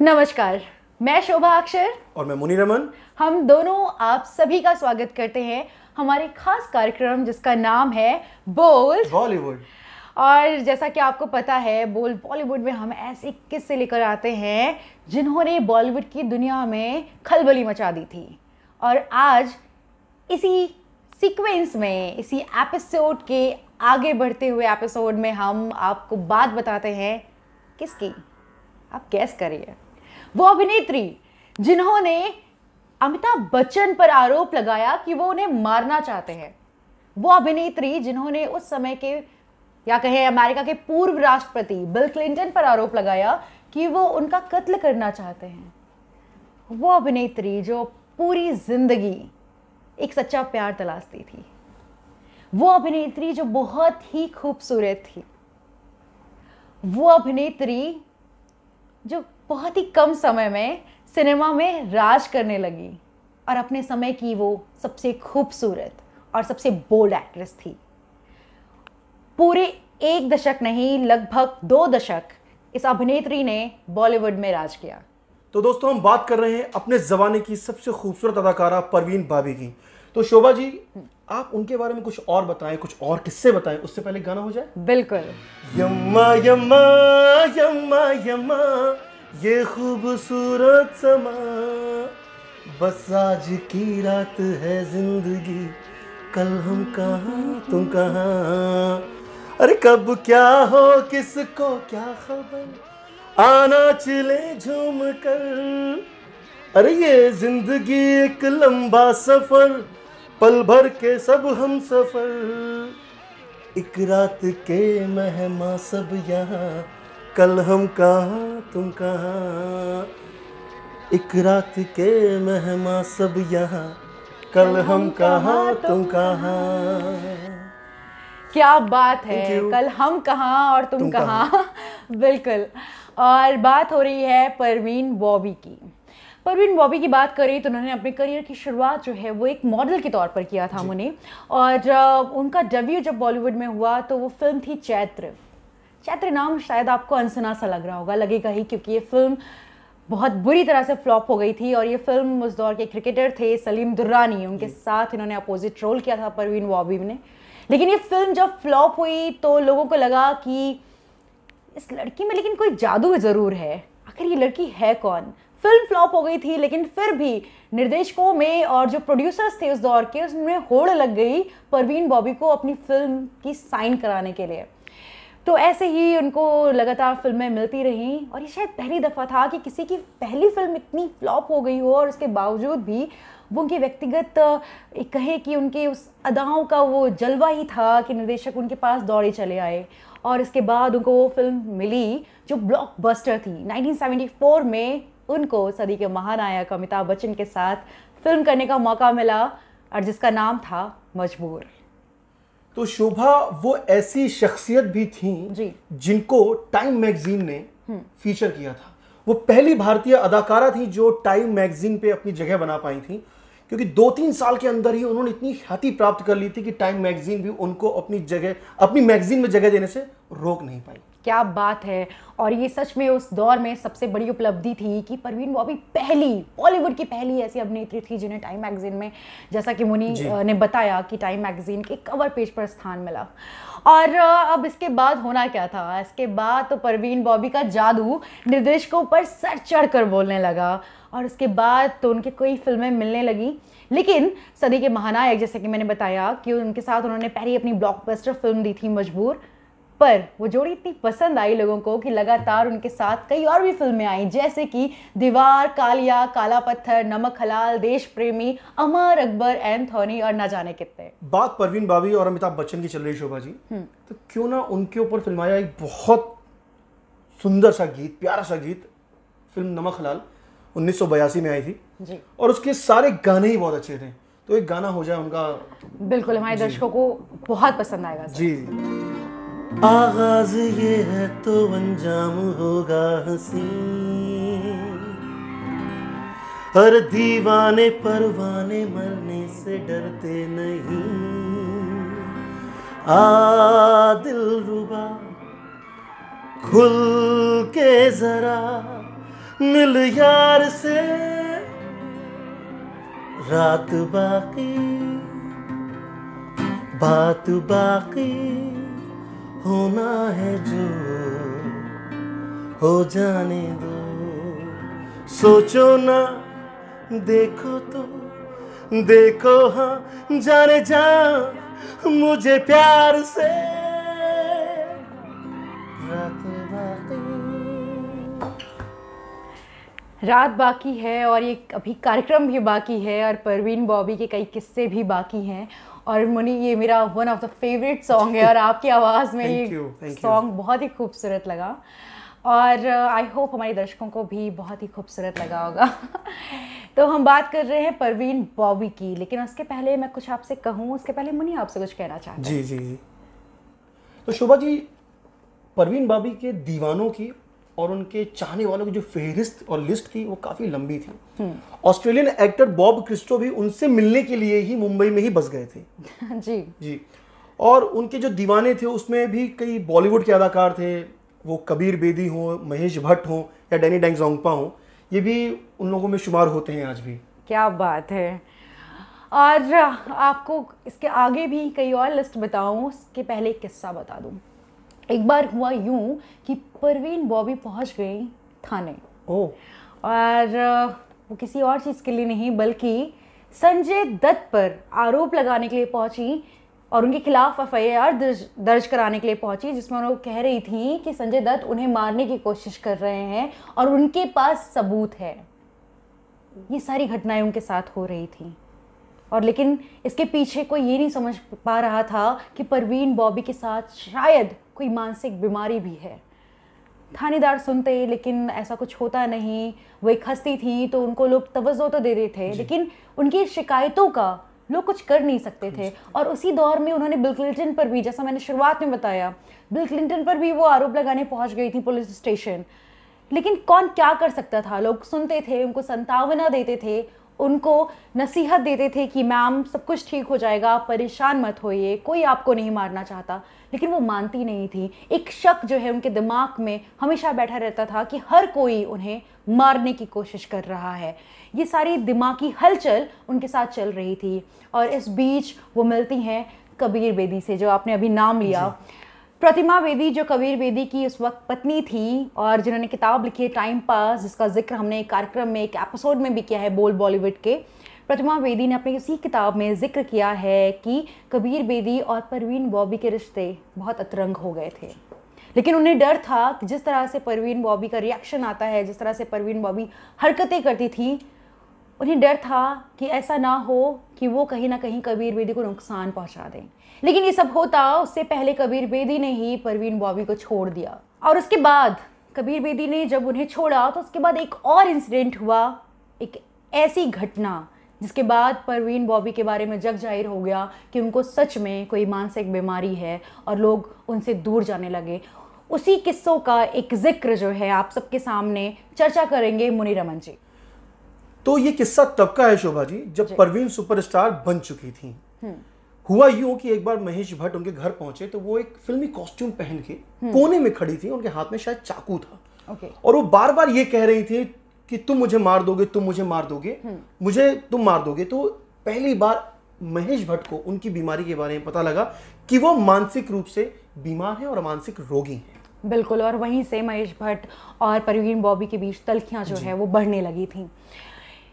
नमस्कार, मैं शोभा अक्षर और मैं मुनी रमन। हम दोनों आप सभी का स्वागत करते हैं हमारे खास कार्यक्रम जिसका नाम है बोल्ड बॉलीवुड। और जैसा कि आपको पता है, बोल्ड बॉलीवुड में हम ऐसे किस्से लेकर आते हैं जिन्होंने बॉलीवुड की दुनिया में खलबली मचा दी थी। और आज इसी सीक्वेंस में, इसी एपिसोड के आगे बढ़ते हुए एपिसोड में हम आपको बात बताते हैं किसकी, आप गैस करिए। वो अभिनेत्री जिन्होंने अमिताभ बच्चन पर आरोप लगाया कि वो उन्हें मारना चाहते हैं। वो अभिनेत्री जिन्होंने उस समय के या कहें अमेरिका के पूर्व राष्ट्रपति बिल क्लिंटन पर आरोप लगाया कि वो उनका कत्ल करना चाहते हैं। वो अभिनेत्री जो पूरी जिंदगी एक सच्चा प्यार तलाशती थी। वो अभिनेत्री जो बहुत ही खूबसूरत थी। वो अभिनेत्री जो बहुत ही कम समय में सिनेमा में राज करने लगी और अपने समय की वो सबसे खूबसूरत और सबसे बोल्ड एक्ट्रेस थी। पूरे 1 दशक नहीं, लगभग 2 दशक इस अभिनेत्री ने बॉलीवुड में राज किया। तो दोस्तों, हम बात कर रहे हैं अपने ज़माने की सबसे खूबसूरत अदाकारा परवीन भाभी की। तो शोभा जी, आप उनके बारे में कुछ और बताएं, कुछ और किस्से बताएं, उससे पहले गाना हो जाए। बिल्कुल। यम्मा यम्मा यम्मा यम्मा ये खूबसूरत समा, बस आज की रात है जिंदगी, कल हम कहाँ तुम कहाँ, अरे कब क्या हो किसको क्या खबर, आना चले झूम कर, अरे ये जिंदगी एक लंबा सफर, पल भर के सब हम सफर, एक रात के मेहमान सब यहाँ, कल हम कहाँ तुम कहाँ, एक रात के मेहमान सब यहाँ, कल हम कहाँ तुम कहाँ। क्या बात है, कल हम कहाँ और तुम कहाँ। बिल्कुल। और बात हो रही है परवीन बॉबी की। परवीन बॉबी की बात करें तो उन्होंने अपने करियर की शुरुआत जो है वो एक मॉडल के तौर पर किया था मुने। और उनका डेब्यू जब बॉलीवुड में हुआ तो वो फिल्म थी चैत्र। चैत्र नाम शायद आपको अनसुना सा लग रहा होगा, लगेगा ही, क्योंकि ये फिल्म बहुत बुरी तरह से फ्लॉप हो गई थी। और ये फिल्म उस दौर के क्रिकेटर थे सलीम दुर्रानी, उनके साथ इन्होंने अपोजिट रोल किया था परवीन बॉबी ने। लेकिन ये फिल्म जब फ्लॉप हुई तो लोगों को लगा कि इस लड़की में लेकिन कोई जादू ज़रूर है, आखिर ये लड़की है कौन। फिल्म फ्लॉप हो गई थी, लेकिन फिर भी निर्देशकों में और जो प्रोड्यूसर्स थे उस दौर के, उसमें होड़ लग गई परवीन बॉबी को अपनी फिल्म की साइन कराने के लिए। तो ऐसे ही उनको लगातार फिल्में मिलती रहीं और ये शायद पहली दफ़ा था कि किसी की पहली फिल्म इतनी फ्लॉप हो गई हो और उसके बावजूद भी वो उनकी व्यक्तिगत कहे कि उनके उस अदाओं का वो जलवा ही था कि निर्देशक उनके पास दौड़े चले आए। और इसके बाद उनको वो फिल्म मिली जो ब्लॉकबस्टर थी। 1974 में उनको सदी के महानायक अमिताभ बच्चन के साथ फिल्म करने का मौका मिला और जिसका नाम था मजबूर। तो शोभा, वो ऐसी शख्सियत भी थी जिनको टाइम मैगजीन ने फीचर किया था। वो पहली भारतीय अदाकारा थी जो टाइम मैगजीन पे अपनी जगह बना पाई थी, क्योंकि 2-3 साल के अंदर ही उन्होंने इतनी ख्याति प्राप्त कर ली थी कि टाइम मैगजीन भी उनको अपनी मैगजीन में जगह देने से रोक नहीं पाई। क्या बात है। और ये सच में उस दौर में सबसे बड़ी उपलब्धि थी कि परवीन बॉबी बॉलीवुड की पहली ऐसी अभिनेत्री थी जिन्हें टाइम मैगजीन में, जैसा कि मुनी ने बताया, कि टाइम मैगजीन के कवर पेज पर स्थान मिला। और अब इसके बाद होना क्या था, इसके बाद तो परवीन बॉबी का जादू निर्देशकों पर सर चढ़ कर बोलने लगा और उसके बाद तो उनकी कई फिल्में मिलने लगी। लेकिन सदी के महानायक, जैसे कि मैंने बताया कि उनके साथ उन्होंने पहली अपनी ब्लॉकबस्टर फिल्म दी थी मजबूर, पर वो जोड़ी इतनी पसंद आई लोगों को कि लगातार उनके साथ कई और भी फिल्में आई, जैसे कि दीवार, कालिया, काला पत्थर, नमक हलाल, देश प्रेमी, अमर अकबर, एंथोनी और न जाने कितने। बात परवीन बाबी और अमिताभ बच्चन की चल रही शोभा जी, तो क्यों ना उनके ऊपर फिल्माया एक बहुत सुंदर सा गीत, प्यारा सा गीत। फिल्म नमक हलाल 1982 में आई थी जी। और उसके सारे गाने ही बहुत अच्छे थे, तो एक गाना हो जाए उनका। बिल्कुल, हमारे दर्शकों को बहुत पसंद आएगा जी। आगाज ये है तो अंजाम होगा हंसी, हर दीवाने परवाने मरने से डरते नहीं, दिलरुबा खुल के जरा मिल यार से रात बाकी बात बाकी होना है जो हो जाने दो सोचो ना देखो तो देखो हाँ जाने जा मुझे प्यार से रात बाकी है और ये अभी कार्यक्रम भी बाकी है और परवीन बॉबी के कई किस्से भी बाकी हैं और मुनी ये मेरा one of the favourite song है और आपकी आवाज़ में ये सॉन्ग बहुत ही खूबसूरत लगा और आई होप हमारे दर्शकों को भी बहुत ही खूबसूरत लगा होगा तो हम बात कर रहे हैं परवीन बॉबी की, लेकिन उसके पहले मैं कुछ आपसे कहूँ उसके पहले मुनी आपसे कुछ कहना चाहते हैं। जी जी जी। तो शोभा जी, परवीन बॉबी के दीवानों की और उनके चाहने वालों की जो फहरिस्त और लिस्ट थी वो काफ़ी लंबी थी। ऑस्ट्रेलियन एक्टर बॉब क्रिस्टो भी उनसे मिलने के लिए ही मुंबई में ही बस गए थे। जी जी। और उनके जो दीवाने थे उसमें भी कई बॉलीवुड के अदाकार थे, वो कबीर बेदी हो, महेश भट्ट हो या डैनी डेंगजोंगपा हो, ये भी उन लोगों में शुमार होते हैं आज भी। क्या बात है। और आपको इसके आगे भी कई और लिस्ट बताऊं, उसके पहले एक किस्सा बता दूं। एक बार हुआ यूं कि परवीन बॉबी पहुंच गई थाने। और वो किसी और चीज़ के लिए नहीं बल्कि संजय दत्त पर आरोप लगाने के लिए पहुंची और उनके खिलाफ एफआईआर दर्ज कराने के लिए पहुंची, जिसमें वो कह रही थी कि संजय दत्त उन्हें मारने की कोशिश कर रहे हैं और उनके पास सबूत है। ये सारी घटनाएं उनके साथ हो रही थी और लेकिन इसके पीछे कोई ये नहीं समझ पा रहा था कि परवीन बॉबी के साथ शायद कोई मानसिक बीमारी भी है। थानेदार सुनते लेकिन ऐसा कुछ होता नहीं। वो एक हस्ती थी तो उनको लोग तवज्जो तो दे रहे थे, लेकिन उनकी शिकायतों का लोग कुछ कर नहीं सकते थे। और उसी दौर में उन्होंने बिल क्लिंटन पर भी, जैसा मैंने शुरुआत में बताया, बिल क्लिंटन पर भी वो आरोप लगाने पहुंच गई थी पुलिस स्टेशन। लेकिन कौन क्या कर सकता था? लोग सुनते थे, उनको सांत्वना देते थे, उनको नसीहत देते थे कि मैम सब कुछ ठीक हो जाएगा, परेशान मत होइए, कोई आपको नहीं मारना चाहता। लेकिन वो मानती नहीं थी। एक शक जो है उनके दिमाग में हमेशा बैठा रहता था कि हर कोई उन्हें मारने की कोशिश कर रहा है। ये सारी दिमागी हलचल उनके साथ चल रही थी और इस बीच वो मिलती हैं कबीर बेदी से, जो आपने अभी नाम लिया। प्रतिमा बेदी जो कबीर बेदी की उस वक्त पत्नी थी और जिन्होंने किताब लिखी है टाइम पास, जिसका जिक्र हमने एक कार्यक्रम में, एक एपिसोड में भी किया है, बोल बॉलीवुड के। प्रतिमा बेदी ने अपनी इसी किताब में जिक्र किया है कि कबीर बेदी और परवीन बॉबी के रिश्ते बहुत अतरंग हो गए थे। लेकिन उन्हें डर था कि जिस तरह से परवीन बॉबी का रिएक्शन आता है, जिस तरह से परवीन बॉबी हरकतें करती थी, उन्हें डर था कि ऐसा ना हो कि वो कहीं ना कहीं कबीर बेदी को नुकसान पहुंचा दें। लेकिन ये सब होता उससे पहले कबीर बेदी ने ही परवीन बॉबी को छोड़ दिया। और उसके बाद कबीर बेदी ने जब उन्हें छोड़ा तो उसके बाद एक और इंसिडेंट हुआ, एक ऐसी घटना जिसके बाद परवीन बॉबी के बारे में जग जाहिर हो गया कि उनको सच में कोई मानसिक बीमारी है और लोग उनसे दूर जाने लगे। उसी किस्सों का एक जिक्र जो है आप सबके सामने चर्चा करेंगे मुनि रमन जी। तो ये किस्सा तब का है शोभा जी जब परवीन सुपरस्टार बन चुकी थी। हुआ यूं कि एक बार महेश भट्ट उनके घर पहुंचे तो वो एक फिल्मी कॉस्ट्यूम पहन के कोने में खड़ी थी, उनके हाथ में शायद चाकू था। और वो बार बार ये कह रही थी कि तुम मुझे मार दोगे, तुम मुझे मार दोगे, मुझे तुम मार दोगे। तो पहली बार महेश भट्ट को उनकी बीमारी के बारे में पता लगा कि वो मानसिक रूप से बीमार है और मानसिक रोगी है। बिल्कुल। और वहीं से महेश भट्ट और परवीन बॉबी के बीच तल्खियां जो है वो बढ़ने लगी थी।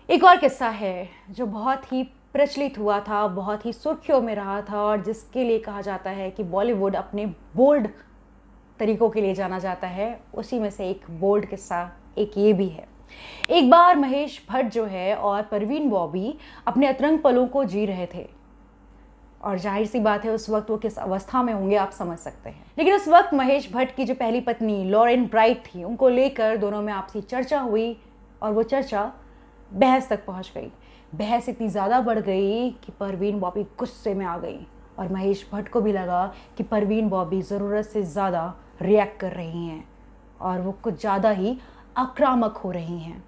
एक और किस्सा है जो बहुत ही प्रचलित हुआ था, बहुत ही सुर्खियों में रहा था और जिसके लिए कहा जाता है कि बॉलीवुड अपने बोल्ड तरीकों के लिए जाना जाता है। उसी में से एक बोल्ड किस्सा एक ये भी है। एक बार महेश भट्ट जो है और परवीन बॉबी अपने अतरंग पलों को जी रहे थे और जाहिर सी बात है उस वक्त वो किस अवस्था में होंगे आप समझ सकते हैं। लेकिन उस वक्त महेश भट्ट की जो पहली पत्नी लॉरेन ब्राइट थी, उनको लेकर दोनों में आपसी चर्चा हुई और वो चर्चा बहस तक पहुंच गई। बहस इतनी ज़्यादा बढ़ गई कि परवीन बॉबी गुस्से में आ गई और महेश भट्ट को भी लगा कि परवीन बॉबी ज़रूरत से ज़्यादा रिएक्ट कर रही हैं और वो कुछ ज़्यादा ही आक्रामक हो रही हैं।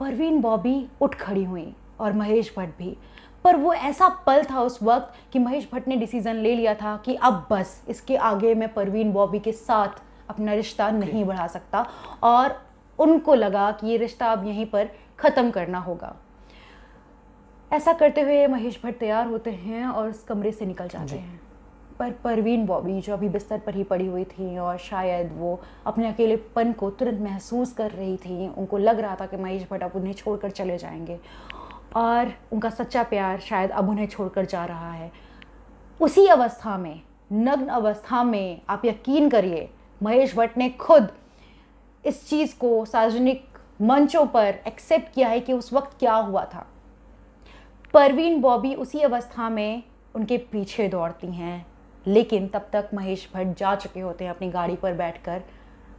परवीन बॉबी उठ खड़ी हुई और महेश भट्ट भी। पर वो ऐसा पल था उस वक्त कि महेश भट्ट ने डिसीज़न ले लिया था कि अब बस इसके आगे मैं परवीन बॉबी के साथ अपना रिश्ता नहीं बढ़ा सकता। और उनको लगा कि ये रिश्ता अब यहीं पर ख़त्म करना होगा। ऐसा करते हुए महेश भट्ट तैयार होते हैं और उस कमरे से निकल जाते हैं। पर परवीन बॉबी जो अभी बिस्तर पर ही पड़ी हुई थी और शायद वो अपने अकेलेपन को तुरंत महसूस कर रही थी, उनको लग रहा था कि महेश भट्ट अब उन्हें छोड़कर चले जाएंगे और उनका सच्चा प्यार शायद अब उन्हें छोड़कर जा रहा है। उसी अवस्था में, नग्न अवस्था में, आप यकीन करिए, महेश भट्ट ने खुद इस चीज़ को सार्वजनिक मंचों पर एक्सेप्ट किया है कि उस वक्त क्या हुआ था। परवीन बॉबी उसी अवस्था में उनके पीछे दौड़ती हैं, लेकिन तब तक महेश भट्ट जा चुके होते हैं अपनी गाड़ी पर बैठकर।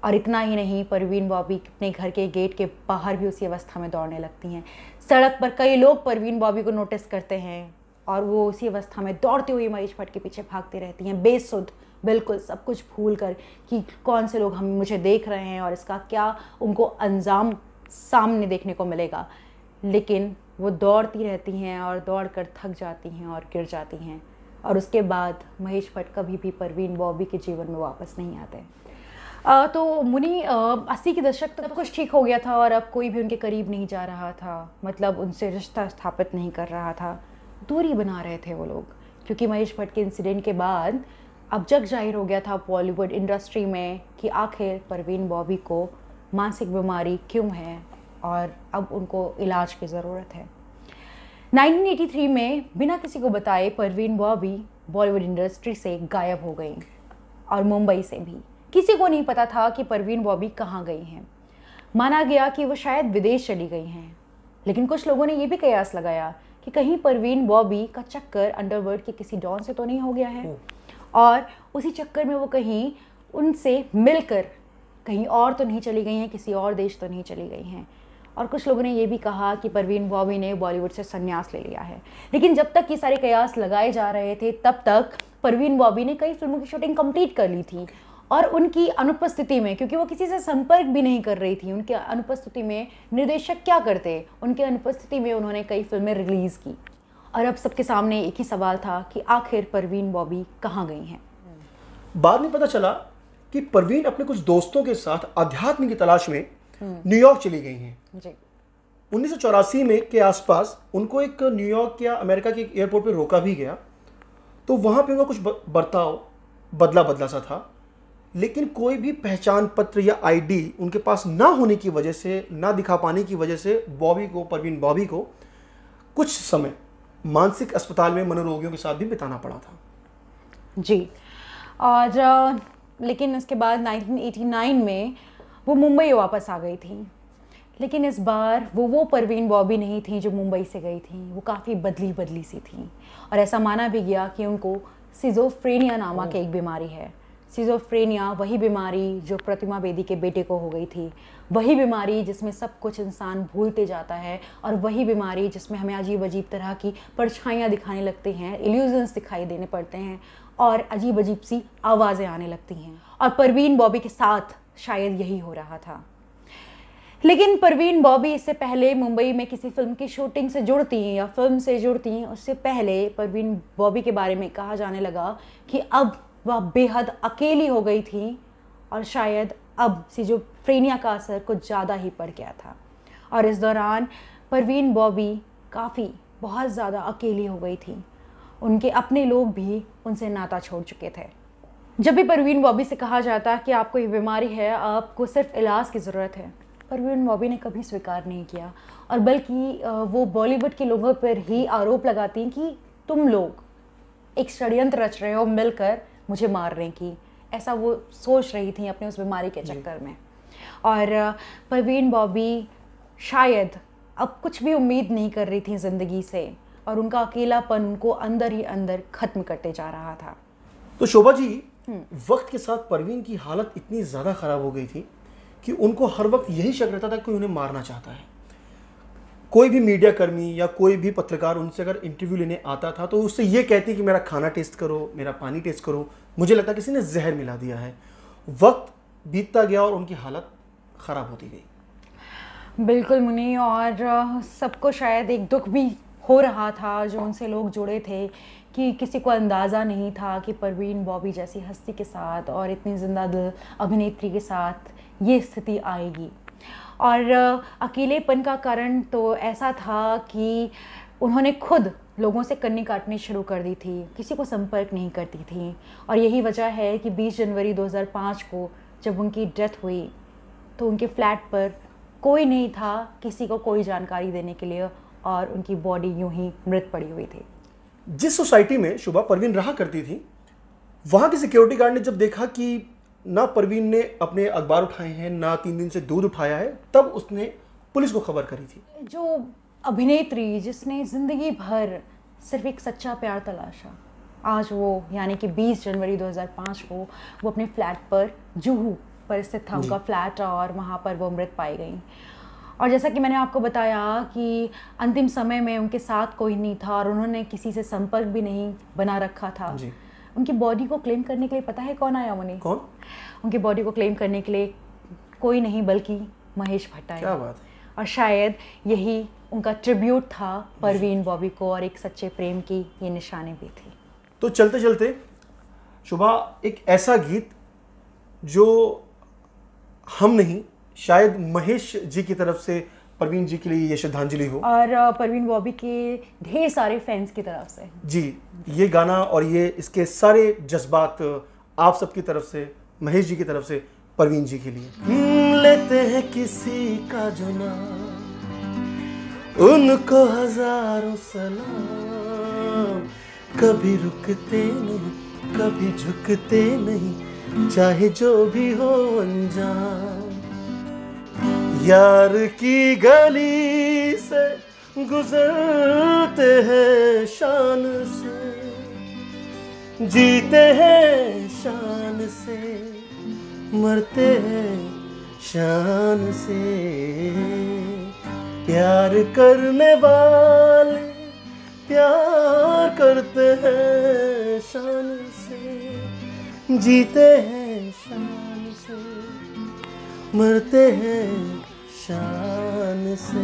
और इतना ही नहीं, परवीन बॉबी अपने घर के गेट के बाहर भी उसी अवस्था में दौड़ने लगती हैं। सड़क पर कई लोग परवीन बॉबी को नोटिस करते हैं और वो उसी अवस्था में दौड़ती हुई महेश भट्ट के पीछे भागती रहती हैं, बेसुध, बिल्कुल सब कुछ भूल कर कि कौन से लोग हम मुझे देख रहे हैं और इसका क्या उनको अंजाम सामने देखने को मिलेगा। लेकिन वो दौड़ती रहती हैं और दौड़ कर थक जाती हैं और गिर जाती हैं। और उसके बाद महेश भट्ट कभी भी परवीन बॉबी के जीवन में वापस नहीं आते। तो मुनी 80 के दशक तक कुछ ठीक हो गया था और अब कोई भी उनके करीब नहीं जा रहा था, मतलब उनसे रिश्ता स्थापित नहीं कर रहा था, दूरी बना रहे थे वो लोग। क्योंकि महेश भट्ट के इंसिडेंट के बाद अब जग जाहिर हो गया था बॉलीवुड इंडस्ट्री में कि आखिर परवीन बॉबी को मानसिक बीमारी क्यों है और अब उनको इलाज की ज़रूरत है। 1983 में बिना किसी को बताए परवीन बॉबी बॉलीवुड इंडस्ट्री से गायब हो गई और मुंबई से भी। किसी को नहीं पता था कि परवीन बॉबी कहाँ गई हैं। माना गया कि वो शायद विदेश चली गई हैं, लेकिन कुछ लोगों ने ये भी कयास लगाया कि कहीं परवीन बॉबी का चक्कर अंडरवर्ल्ड के किसी डॉन से तो नहीं हो गया है और उसी चक्कर में वो कहीं उनसे मिलकर कहीं और तो नहीं चली गई हैं, किसी और देश तो नहीं चली गई हैं। और कुछ लोगों ने ये भी कहा कि परवीन बॉबी ने बॉलीवुड से संन्यास ले लिया है। लेकिन जब तक ये सारे कयास लगाए जा रहे थे तब तक परवीन बॉबी ने कई फिल्मों की शूटिंग कंप्लीट कर ली थी और उनकी अनुपस्थिति में, क्योंकि वो किसी से संपर्क भी नहीं कर रही थी, उनके अनुपस्थिति में निर्देशक क्या करते, उनके अनुपस्थिति में उन्होंने कई फिल्में रिलीज़ की। और अब सबके सामने एक ही सवाल था कि आखिर परवीन बॉबी कहाँ गई हैं। बाद में पता चला कि परवीन अपने कुछ दोस्तों के साथ अध्यात्म की तलाश में न्यूयॉर्क चली गई हैं। जी। 1984 में के आसपास उनको एक न्यूयॉर्क या अमेरिका के एयरपोर्ट पे रोका भी गया, तो वहाँ पे उनका कुछ बर्ताव बदला सा था, लेकिन कोई भी पहचान पत्र या आईडी उनके पास ना होने की वजह से, ना दिखा पाने की वजह से परवीन बॉबी को कुछ समय मानसिक अस्पताल में मनोरोगियों के साथ भी बिताना पड़ा था। जी। और लेकिन इसके बाद 1989 में वो मुंबई वापस आ गई थी, लेकिन इस बार वो परवीन बॉबी नहीं थी जो मुंबई से गई थी। वो काफ़ी बदली सी थी और ऐसा माना भी गया कि उनको सिजोफ्रेनिया नामक एक बीमारी है। सिजोफ्रेनिया वही बीमारी जो प्रतिमा बेदी के बेटे को हो गई थी, वही बीमारी जिसमें सब कुछ इंसान भूलते जाता है और वही बीमारी जिसमें हमें अजीब अजीब तरह की परछाइयाँ दिखाने लगती हैं, इल्यूजन्स दिखाई देने पड़ते हैं और अजीब अजीब सी आवाज़ें आने लगती हैं। और परवीन बॉबी के साथ शायद यही हो रहा था। लेकिन परवीन बॉबी इससे पहले मुंबई में किसी फिल्म की शूटिंग से जुड़ती या फिल्म से जुड़ती, उससे पहले परवीन बॉबी के बारे में कहा जाने लगा कि अब वह बेहद अकेली हो गई थी और शायद अब सिजोफ्रेनिया का असर कुछ ज़्यादा ही पड़ गया था। और इस दौरान परवीन बॉबी बहुत ज़्यादा अकेली हो गई थी। उनके अपने लोग भी उनसे नाता छोड़ चुके थे। जब भी परवीन बॉबी से कहा जाता कि आपको ये बीमारी है, आपको सिर्फ इलाज की ज़रूरत है, परवीन बॉबी ने कभी स्वीकार नहीं किया और बल्कि वो बॉलीवुड के लोगों पर ही आरोप लगाती कि तुम लोग एक षड्यंत्र रच रहे हो मिलकर मुझे मारने की। ऐसा वो सोच रही थी अपने उस बीमारी के चक्कर में। और परवीन बॉबी शायद अब कुछ भी उम्मीद नहीं कर रही थी ज़िंदगी से और उनका अकेलापन उनको अंदर ही अंदर ख़त्म करते जा रहा था। तो शोभा जी, वक्त के साथ परवीन की हालत इतनी ज़्यादा ख़राब हो गई थी कि उनको हर वक्त यही शक रहता था कि कोई उन्हें मारना चाहता है। कोई भी मीडिया कर्मी या कोई भी पत्रकार उनसे अगर इंटरव्यू लेने आता था तो उससे ये कहती कि मेरा खाना टेस्ट करो, मेरा पानी टेस्ट करो, मुझे लगता किसी ने जहर मिला दिया है। वक्त बीतता गया और उनकी हालत ख़राब होती गई। बिल्कुल मुनी, और सबको शायद एक दुख भी हो रहा था जो उनसे लोग जुड़े थे कि किसी को अंदाज़ा नहीं था कि परवीन बॉबी जैसी हस्ती के साथ और इतनी जिंदा दिल अभिनेत्री के साथ ये स्थिति आएगी। और अकेलेपन का कारण तो ऐसा था कि उन्होंने खुद लोगों से कन्नी काटनी शुरू कर दी थी, किसी को संपर्क नहीं करती थी। और यही वजह है कि 20 जनवरी 2005 को जब उनकी डेथ हुई तो उनके फ्लैट पर कोई नहीं था, किसी को कोई जानकारी देने के लिए, और उनकी बॉडी यूं ही मृत पड़ी हुई थी। जिस सोसाइटी में शुभा परवीन रहा करती थी, वहाँ के सिक्योरिटी गार्ड ने जब देखा कि ना परवीन ने अपने अखबार उठाए हैं, ना 3 दिन से दूध उठाया है, तब उसने पुलिस को खबर करी थी। जो अभिनेत्री जिसने ज़िंदगी भर सिर्फ एक सच्चा प्यार तलाशा, आज वो यानी कि 20 जनवरी 2005 को वो अपने फ्लैट पर, जुहू पर स्थित था उनका फ्लैट, और वहाँ पर वो मृत पाई गई। और जैसा कि मैंने आपको बताया कि अंतिम समय में उनके साथ कोई नहीं था और उन्होंने किसी से संपर्क भी नहीं बना रखा था। जी। उनकी बॉडी को क्लेम करने के लिए पता है कौन आया मुनि? कौन? उनकी बॉडी को क्लेम करने के लिए कोई नहीं बल्कि महेश भट्ट आए। क्या बात है। और शायद यही उनका ट्रिब्यूट था परवीन बॉबी को, और एक सच्चे प्रेम की ये निशानी भी थी। तो चलते चलते शुभा, एक ऐसा गीत जो हम नहीं, शायद महेश जी की तरफ से परवीन जी के लिए ये श्रद्धांजलि हो, और परवीन बॉबी के ढेर सारे फैंस की तरफ से। जी, ये गाना और ये इसके सारे जज्बात आप सबकी तरफ से, महेश जी की तरफ से परवीन जी के लिए। लेते हैं किसी का जो नाम, उनको हजारों सलाम, कभी रुकते नहीं, कभी झुकते नहीं, चाहे जो भी हो अंजाम। यार की गली से गुजरते हैं शान से, जीते हैं शान से, मरते हैं शान से। प्यार करने वाले प्यार करते हैं शान से, जीते हैं शान से, मरते हैं शान से।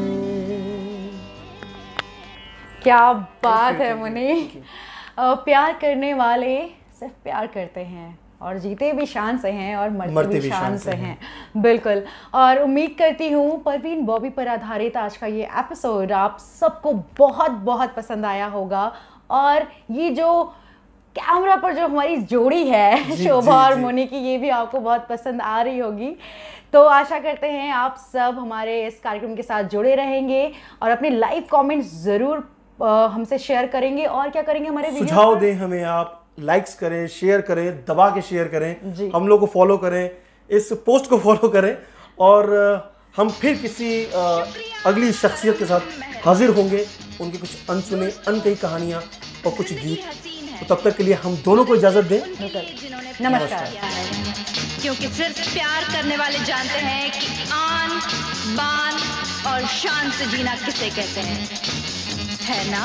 क्या बात है मुनि। प्यार करने वाले सिर्फ प्यार करते हैं और जीते भी शान से हैं और मरते भी शान से हैं। बिल्कुल। और उम्मीद करती हूँ परवीन बॉबी पर आधारित आज का ये एपिसोड आप सबको बहुत बहुत पसंद आया होगा। और ये जो कैमरा पर जो हमारी जोड़ी है शोभा और मुनि की, ये भी आपको बहुत पसंद आ रही होगी। तो आशा करते हैं आप सब हमारे इस कार्यक्रम के साथ जुड़े रहेंगे और अपने लाइव कमेंट्स ज़रूर हमसे शेयर करेंगे। और क्या करेंगे, हमारे सुझाव दें हमें, आप लाइक्स करें, शेयर करें, दबा के शेयर करें, हम लोग को फॉलो करें, इस पोस्ट को फॉलो करें, और हम फिर किसी अगली शख्सियत के साथ हाजिर होंगे, उनकी कुछ अनसुनी अनकही कहानियाँ और कुछ गीत। तो तब तक के लिए हम दोनों को इजाजत दें। नमस्कार। क्योंकि सिर्फ प्यार करने वाले जानते हैं कि आन बान और शान से जीना किसे कहते हैं, है ना।